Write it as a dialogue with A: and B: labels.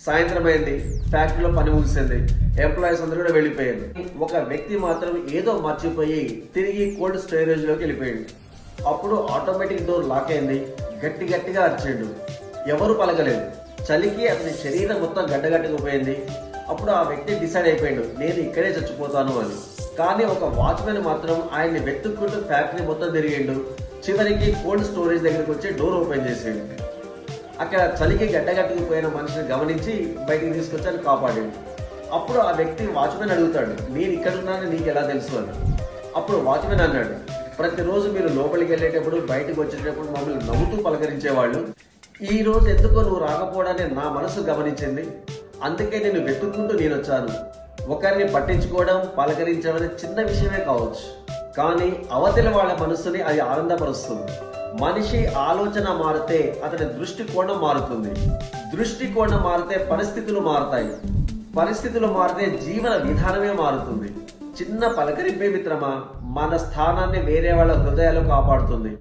A: సాయంత్రం అయింది, ఫ్యాక్టరీలో పని ముగిసింది, ఎంప్లాయీస్ అందరూ కూడా వెళ్ళిపోయారు. ఒక వ్యక్తి మాత్రం ఏదో మర్చిపోయి తిరిగి కోల్డ్ స్టోరేజ్ లోకి వెళ్ళిపోయాడు. అప్పుడు ఆటోమేటిక్ డోర్ లాక్ అయింది. గట్టిగా అరిచాడు. ఎవరు పలకలేదు. చలికి అతని శరీరం మొత్తం గడ్డగట్టుకుపోయింది. అప్పుడు ఆ వ్యక్తి డిసైడ్ అయిపోయాడు, నేను ఇక్కడే చచ్చిపోతాను అని. కానీ ఒక వాచ్మెన్ మాత్రం ఆయన్ని వెతుక్కుంటూ ఫ్యాక్టరీ మొత్తం తిరిగిండు. చివరికి కోల్డ్ స్టోరేజ్ దగ్గరికి వచ్చి డోర్ ఓపెన్ చేసాడు. అక్కడ చలికి గడ్డగట్టుకుపోయిన మనిషిని గమనించి బయటికి తీసుకొచ్చి ఆయన కాపాడాడు. అప్పుడు ఆ వ్యక్తి వాచ్మెన్ అడుగుతాడు, నేను ఇక్కడ ఉన్నానని నీకు ఎలా తెలుసు అని. అప్పుడు వాచ్మెన్ అన్నాడు, ప్రతిరోజు మీరు లోపలికి వెళ్ళేటప్పుడు బయటకు వచ్చేటప్పుడు మమ్మల్ని నవ్వుతూ పలకరించేవాళ్ళు. ఈ రోజు ఎందుకో నువ్వు రాకపోవడాన్ని నా మనసు గమనించింది. అందుకే నేను వెతుక్కుంటూ నేను వచ్చాను. ఒకరిని పట్టించుకోవడం, పలకరించడం చిన్న విషయమే కావచ్చు, కానీ అవతల వాళ్ళ మనస్సుని అది ఆనందపరుస్తుంది. మనిషి ఆలోచన మారితే అతని దృష్టికోణం మారుతుంది. దృష్టికోణం మారితే పరిస్థితులు మారుతాయి. పరిస్థితులు మారితే జీవన విధానమే మారుతుంది. చిన్న పలకరింపే మిత్రమా మన స్థానాన్ని వేరే వాళ్ళ హృదయాలు కాపాడుతుంది.